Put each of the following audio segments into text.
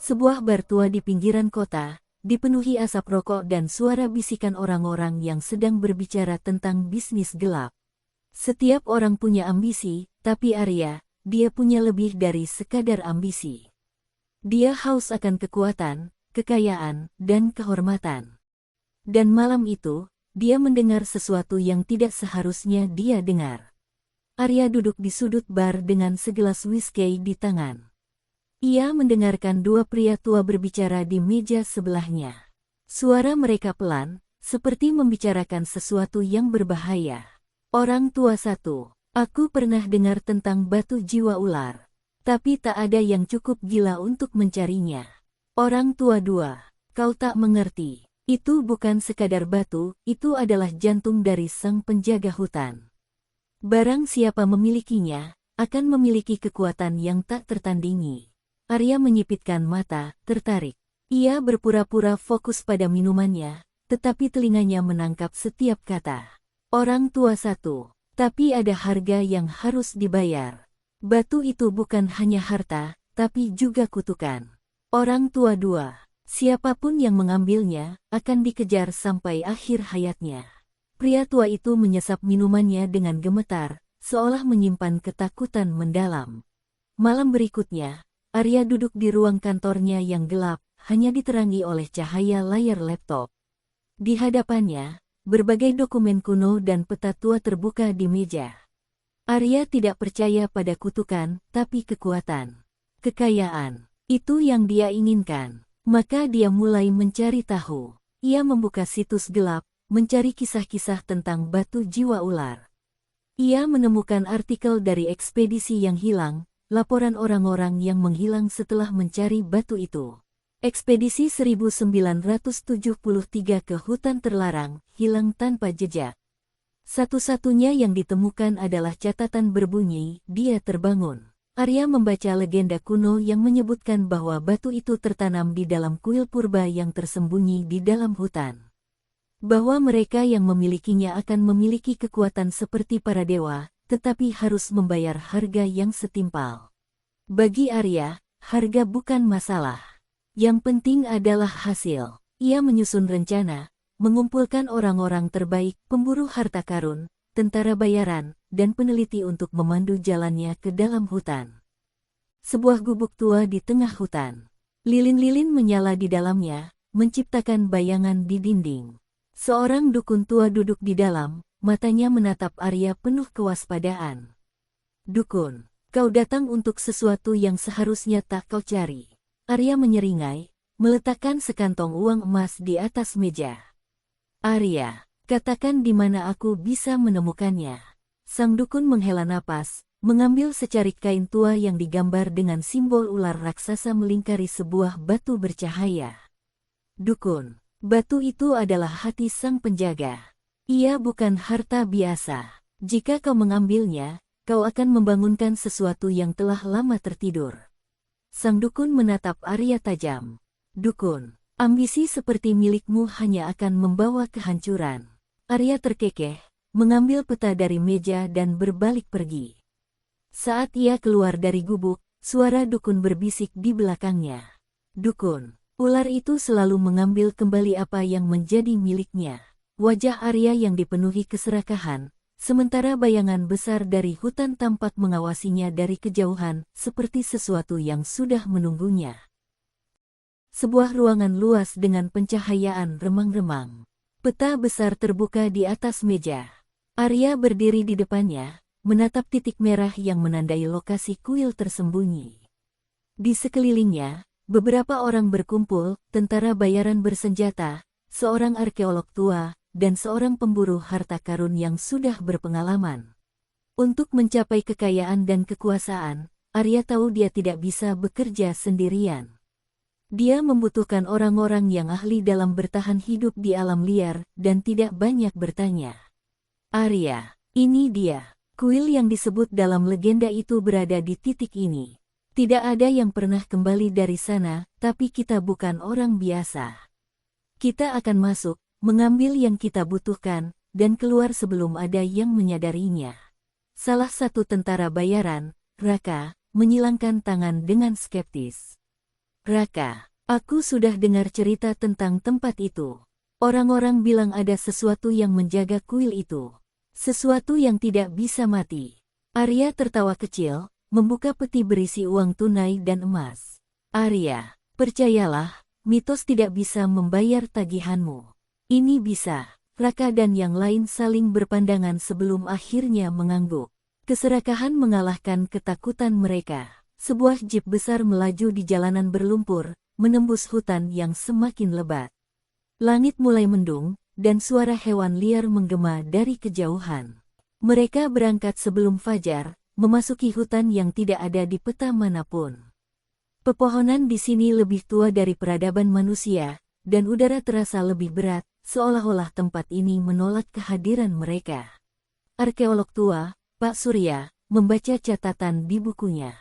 Sebuah bar tua di pinggiran kota, dipenuhi asap rokok dan suara bisikan orang-orang yang sedang berbicara tentang bisnis gelap. Setiap orang punya ambisi, tapi Arya, dia punya lebih dari sekadar ambisi. Dia haus akan kekuatan, kekayaan, dan kehormatan. Dan malam itu, dia mendengar sesuatu yang tidak seharusnya dia dengar. Arya duduk di sudut bar dengan segelas whisky di tangan. Ia mendengarkan dua pria tua berbicara di meja sebelahnya. Suara mereka pelan, seperti membicarakan sesuatu yang berbahaya. Orang tua satu, aku pernah dengar tentang batu jiwa ular. Tapi tak ada yang cukup gila untuk mencarinya. Orang tua dua, kau tak mengerti. Itu bukan sekadar batu, itu adalah jantung dari sang penjaga hutan. Barang siapa memilikinya, akan memiliki kekuatan yang tak tertandingi. Arya menyipitkan mata, tertarik. Ia berpura-pura fokus pada minumannya, tetapi telinganya menangkap setiap kata. Orang tua satu, tapi ada harga yang harus dibayar. Batu itu bukan hanya harta, tapi juga kutukan. Orang tua dua, siapapun yang mengambilnya, akan dikejar sampai akhir hayatnya. Pria tua itu menyesap minumannya dengan gemetar, seolah menyimpan ketakutan mendalam. Malam berikutnya, Arya duduk di ruang kantornya yang gelap, hanya diterangi oleh cahaya layar laptop. Di hadapannya, berbagai dokumen kuno dan peta tua terbuka di meja. Arya tidak percaya pada kutukan, tapi kekuatan. Kekayaan, itu yang dia inginkan. Maka dia mulai mencari tahu. Ia membuka situs gelap, mencari kisah-kisah tentang batu jiwa ular. Ia menemukan artikel dari ekspedisi yang hilang, laporan orang-orang yang menghilang setelah mencari batu itu. Ekspedisi 1973 ke hutan terlarang, hilang tanpa jejak. Satu-satunya yang ditemukan adalah catatan berbunyi, dia terbangun. Arya membaca legenda kuno yang menyebutkan bahwa batu itu tertanam di dalam kuil purba yang tersembunyi di dalam hutan. Bahwa mereka yang memilikinya akan memiliki kekuatan seperti para dewa, tetapi harus membayar harga yang setimpal. Bagi Arya, harga bukan masalah. Yang penting adalah hasil. Ia menyusun rencana, mengumpulkan orang-orang terbaik, pemburu harta karun, tentara bayaran, dan peneliti untuk memandu jalannya ke dalam hutan. Sebuah gubuk tua di tengah hutan. Lilin-lilin menyala di dalamnya, menciptakan bayangan di dinding. Seorang dukun tua duduk di dalam, matanya menatap Arya penuh kewaspadaan. Dukun, kau datang untuk sesuatu yang seharusnya tak kau cari. Arya menyeringai, meletakkan sekantong uang emas di atas meja. Arya, katakan di mana aku bisa menemukannya. Sang dukun menghela napas, mengambil secarik kain tua yang digambar dengan simbol ular raksasa melingkari sebuah batu bercahaya. Dukun, batu itu adalah hati sang penjaga. Ia bukan harta biasa. Jika kau mengambilnya, kau akan membangunkan sesuatu yang telah lama tertidur. Sang dukun menatap Arya tajam. Dukun, ambisi seperti milikmu hanya akan membawa kehancuran. Arya terkekeh, mengambil peta dari meja dan berbalik pergi. Saat ia keluar dari gubuk, suara dukun berbisik di belakangnya. Dukun, ular itu selalu mengambil kembali apa yang menjadi miliknya. Wajah Arya yang dipenuhi keserakahan, sementara bayangan besar dari hutan tampak mengawasinya dari kejauhan, seperti sesuatu yang sudah menunggunya. Sebuah ruangan luas dengan pencahayaan remang-remang. Peta besar terbuka di atas meja. Arya berdiri di depannya, menatap titik merah yang menandai lokasi kuil tersembunyi. Di sekelilingnya, beberapa orang berkumpul, tentara bayaran bersenjata, seorang arkeolog tua, dan seorang pemburu harta karun yang sudah berpengalaman. Untuk mencapai kekayaan dan kekuasaan, Arya tahu dia tidak bisa bekerja sendirian. Dia membutuhkan orang-orang yang ahli dalam bertahan hidup di alam liar dan tidak banyak bertanya. Arya, ini dia. Kuil yang disebut dalam legenda itu berada di titik ini. Tidak ada yang pernah kembali dari sana, tapi kita bukan orang biasa. Kita akan masuk, mengambil yang kita butuhkan, dan keluar sebelum ada yang menyadarinya. Salah satu tentara bayaran, Raka, menyilangkan tangan dengan skeptis. Raka, aku sudah dengar cerita tentang tempat itu. Orang-orang bilang ada sesuatu yang menjaga kuil itu. Sesuatu yang tidak bisa mati. Arya tertawa kecil, membuka peti berisi uang tunai dan emas. Arya, percayalah, mitos tidak bisa membayar tagihanmu. Ini bisa. Raka dan yang lain saling berpandangan sebelum akhirnya mengangguk. Keserakahan mengalahkan ketakutan mereka. Sebuah jeep besar melaju di jalanan berlumpur, menembus hutan yang semakin lebat. Langit mulai mendung, dan suara hewan liar menggema dari kejauhan. Mereka berangkat sebelum fajar, memasuki hutan yang tidak ada di peta manapun. Pepohonan di sini lebih tua dari peradaban manusia, dan udara terasa lebih berat, seolah-olah tempat ini menolak kehadiran mereka. Arkeolog tua, Pak Surya, membaca catatan di bukunya.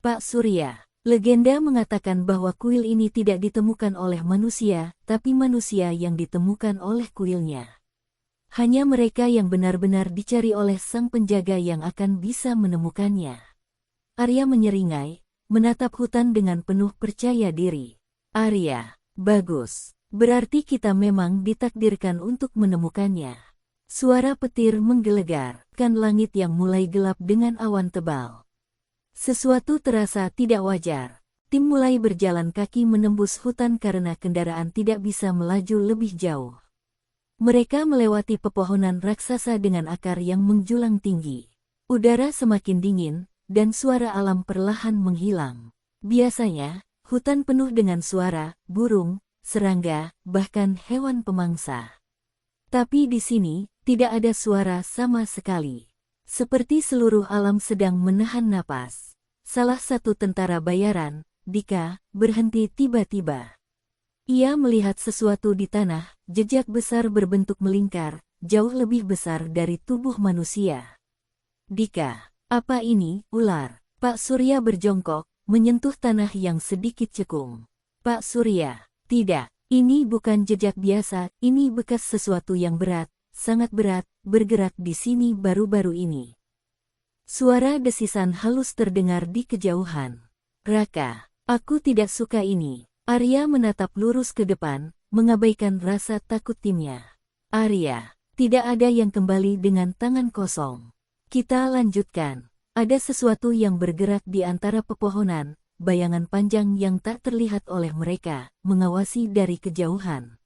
Pak Surya, legenda mengatakan bahwa kuil ini tidak ditemukan oleh manusia, tapi manusia yang ditemukan oleh kuilnya. Hanya mereka yang benar-benar dicari oleh sang penjaga yang akan bisa menemukannya. Arya menyeringai, menatap hutan dengan penuh percaya diri. Arya, bagus. Berarti kita memang ditakdirkan untuk menemukannya. Suara petir menggelegar, kan langit yang mulai gelap dengan awan tebal. Sesuatu terasa tidak wajar. Tim mulai berjalan kaki menembus hutan karena kendaraan tidak bisa melaju lebih jauh. Mereka melewati pepohonan raksasa dengan akar yang menjulang tinggi. Udara semakin dingin, dan suara alam perlahan menghilang. Biasanya, hutan penuh dengan suara, burung, serangga, bahkan hewan pemangsa. Tapi di sini, tidak ada suara sama sekali. Seperti seluruh alam sedang menahan napas. Salah satu tentara bayaran, Dika, berhenti tiba-tiba. Ia melihat sesuatu di tanah, jejak besar berbentuk melingkar, jauh lebih besar dari tubuh manusia. Dika, apa ini, ular? Pak Surya berjongkok, menyentuh tanah yang sedikit cekung. Pak Surya, tidak, ini bukan jejak biasa, ini bekas sesuatu yang berat, sangat berat, bergerak di sini baru-baru ini. Suara desisan halus terdengar di kejauhan. Raka, aku tidak suka ini. Arya menatap lurus ke depan, mengabaikan rasa takut timnya. Arya, tidak ada yang kembali dengan tangan kosong. Kita lanjutkan. Ada sesuatu yang bergerak di antara pepohonan, bayangan panjang yang tak terlihat oleh mereka, mengawasi dari kejauhan.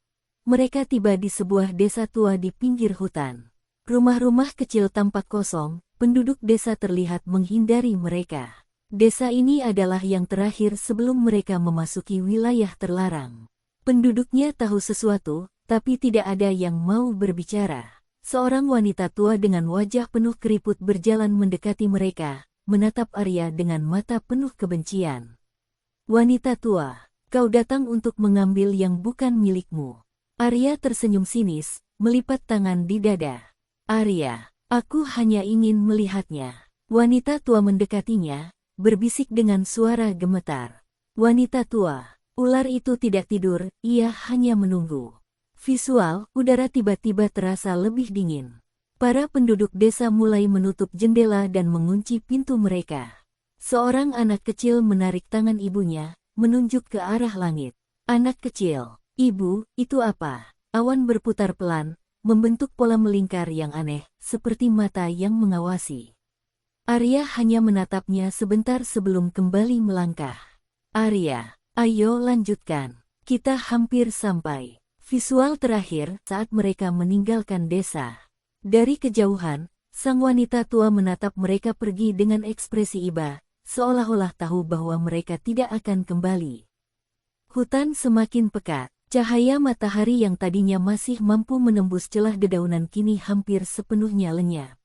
Mereka tiba di sebuah desa tua di pinggir hutan. Rumah-rumah kecil tampak kosong, penduduk desa terlihat menghindari mereka. Desa ini adalah yang terakhir sebelum mereka memasuki wilayah terlarang. Penduduknya tahu sesuatu, tapi tidak ada yang mau berbicara. Seorang wanita tua dengan wajah penuh keriput berjalan mendekati mereka, menatap Arya dengan mata penuh kebencian. Wanita tua, kau datang untuk mengambil yang bukan milikmu. Arya tersenyum sinis, melipat tangan di dada. Arya, aku hanya ingin melihatnya. Wanita tua mendekatinya, berbisik dengan suara gemetar. Wanita tua, ular itu tidak tidur, ia hanya menunggu. Visual, udara tiba-tiba terasa lebih dingin. Para penduduk desa mulai menutup jendela dan mengunci pintu mereka. Seorang anak kecil menarik tangan ibunya, menunjuk ke arah langit. Anak kecil, ibu, itu apa? Awan berputar pelan, membentuk pola melingkar yang aneh, seperti mata yang mengawasi. Arya hanya menatapnya sebentar sebelum kembali melangkah. Arya, ayo lanjutkan. Kita hampir sampai. Visual terakhir saat mereka meninggalkan desa. Dari kejauhan, sang wanita tua menatap mereka pergi dengan ekspresi iba, seolah-olah tahu bahwa mereka tidak akan kembali. Hutan semakin pekat, cahaya matahari yang tadinya masih mampu menembus celah dedaunan kini hampir sepenuhnya lenyap.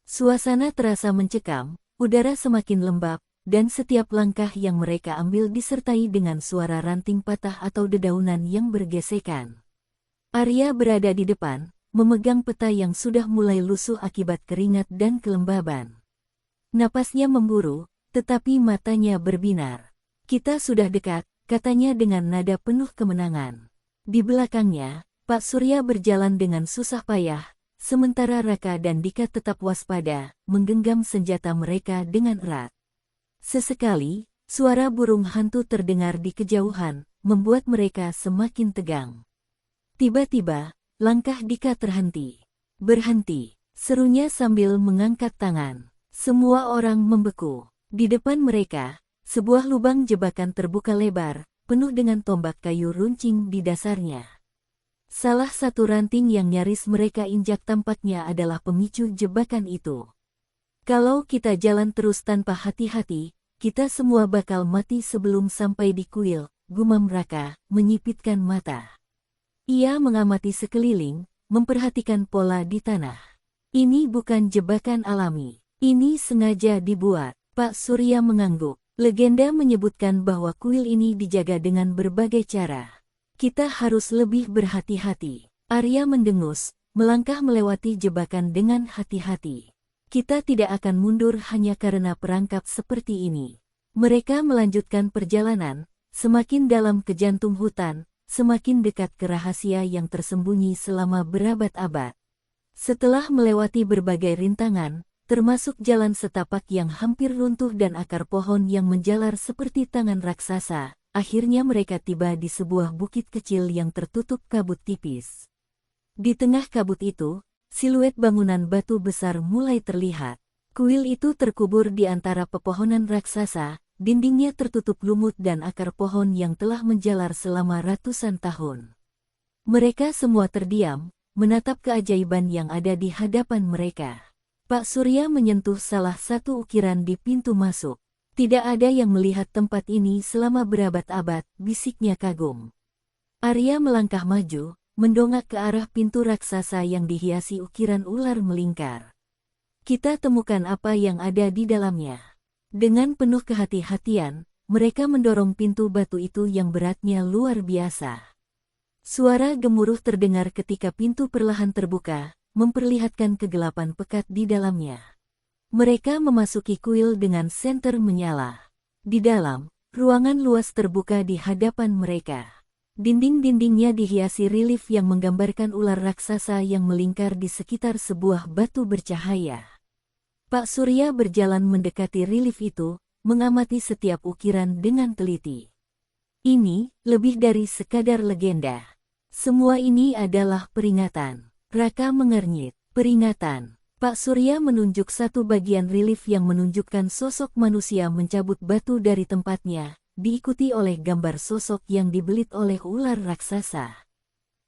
Suasana terasa mencekam, udara semakin lembab, dan setiap langkah yang mereka ambil disertai dengan suara ranting patah atau dedaunan yang bergesekan. Arya berada di depan, memegang peta yang sudah mulai lusuh akibat keringat dan kelembaban. Napasnya memburu, tetapi matanya berbinar. Kita sudah dekat, katanya dengan nada penuh kemenangan. Di belakangnya, Pak Surya berjalan dengan susah payah, sementara Raka dan Dika tetap waspada, menggenggam senjata mereka dengan erat. Sesekali, Suara burung hantu terdengar di kejauhan, membuat mereka semakin tegang. Tiba-tiba, langkah Dika terhenti. Berhenti, serunya sambil mengangkat tangan. Semua orang membeku. Di depan mereka, sebuah lubang jebakan terbuka lebar, penuh dengan tombak kayu runcing di dasarnya. Salah satu ranting yang nyaris mereka injak tampaknya adalah pemicu jebakan itu. Kalau kita jalan terus tanpa hati-hati, kita semua bakal mati sebelum sampai di kuil, gumam Raka, menyipitkan mata. Ia mengamati sekeliling, memperhatikan pola di tanah. Ini bukan jebakan alami, ini sengaja dibuat. Pak Surya mengangguk. Legenda menyebutkan bahwa kuil ini dijaga dengan berbagai cara. Kita harus lebih berhati-hati. Arya mendengus, melangkah melewati jebakan dengan hati-hati. Kita tidak akan mundur hanya karena perangkap seperti ini. Mereka melanjutkan perjalanan, semakin dalam ke jantung hutan, semakin dekat ke rahasia yang tersembunyi selama berabad-abad. Setelah melewati berbagai rintangan, termasuk jalan setapak yang hampir runtuh dan akar pohon yang menjalar seperti tangan raksasa, akhirnya mereka tiba di sebuah bukit kecil yang tertutup kabut tipis. Di tengah kabut itu, siluet bangunan batu besar mulai terlihat. Kuil itu terkubur di antara pepohonan raksasa, dindingnya tertutup lumut dan akar pohon yang telah menjalar selama ratusan tahun. Mereka semua terdiam, menatap keajaiban yang ada di hadapan mereka. Pak Surya menyentuh salah satu ukiran di pintu masuk. Tidak ada yang melihat tempat ini selama berabad-abad, bisiknya kagum. Arya melangkah maju, mendongak ke arah pintu raksasa yang dihiasi ukiran ular melingkar. Kita temukan apa yang ada di dalamnya. Dengan penuh kehati-hatian, mereka mendorong pintu batu itu yang beratnya luar biasa. Suara gemuruh terdengar ketika pintu perlahan terbuka, memperlihatkan kegelapan pekat di dalamnya. Mereka memasuki kuil dengan senter menyala. Di dalam, ruangan luas terbuka di hadapan mereka. Dinding-dindingnya dihiasi relief yang menggambarkan ular raksasa yang melingkar di sekitar sebuah batu bercahaya. Pak Surya berjalan mendekati relief itu, mengamati setiap ukiran dengan teliti. Ini lebih dari sekadar legenda. Semua ini adalah peringatan. Raka mengernyit. Peringatan. Pak Surya menunjuk satu bagian relief yang menunjukkan sosok manusia mencabut batu dari tempatnya, diikuti oleh gambar sosok yang dibelit oleh ular raksasa.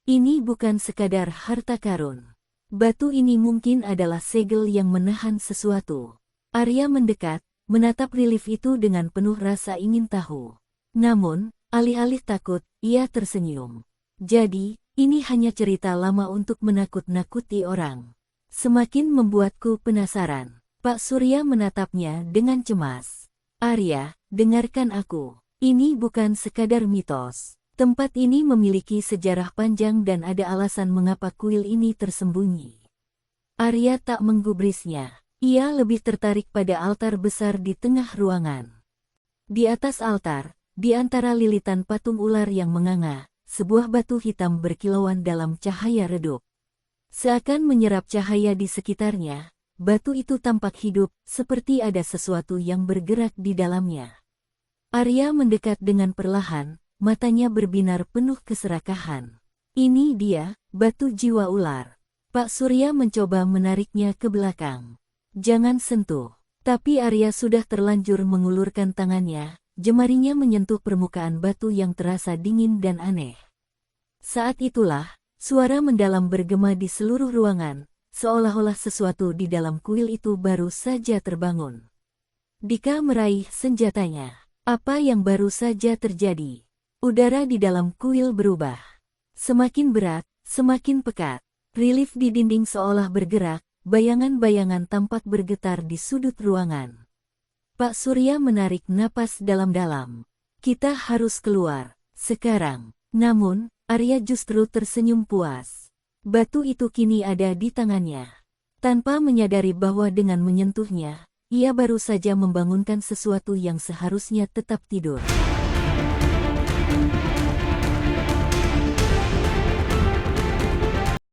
Ini bukan sekadar harta karun. Batu ini mungkin adalah segel yang menahan sesuatu. Arya mendekat, menatap relief itu dengan penuh rasa ingin tahu. Namun, alih-alih takut, ia tersenyum. Jadi, ini hanya cerita lama untuk menakut-nakuti orang. Semakin membuatku penasaran. Pak Surya menatapnya dengan cemas. Arya, dengarkan aku. Ini bukan sekadar mitos. Tempat ini memiliki sejarah panjang dan ada alasan mengapa kuil ini tersembunyi. Arya tak menggubrisnya. Ia lebih tertarik pada altar besar di tengah ruangan. Di atas altar, di antara lilitan patung ular yang menganga, sebuah batu hitam berkilauan dalam cahaya redup. Seakan menyerap cahaya di sekitarnya, batu itu tampak hidup, seperti ada sesuatu yang bergerak di dalamnya. Arya mendekat dengan perlahan, matanya berbinar penuh keserakahan. Ini dia, batu jiwa ular. Pak Surya mencoba menariknya ke belakang. Jangan sentuh. Tapi Arya sudah terlanjur mengulurkan tangannya, jemarinya menyentuh permukaan batu yang terasa dingin dan aneh. Saat itulah, suara mendalam bergema di seluruh ruangan, seolah-olah sesuatu di dalam kuil itu baru saja terbangun. Dika meraih senjatanya. Apa yang baru saja terjadi? Udara di dalam kuil berubah. Semakin berat, semakin pekat. Relief di dinding seolah bergerak, bayangan-bayangan tampak bergetar di sudut ruangan. Pak Surya menarik napas dalam-dalam. Kita harus keluar, sekarang. Namun, Arya justru tersenyum puas. Batu itu kini ada di tangannya. Tanpa menyadari bahwa dengan menyentuhnya, ia baru saja membangunkan sesuatu yang seharusnya tetap tidur.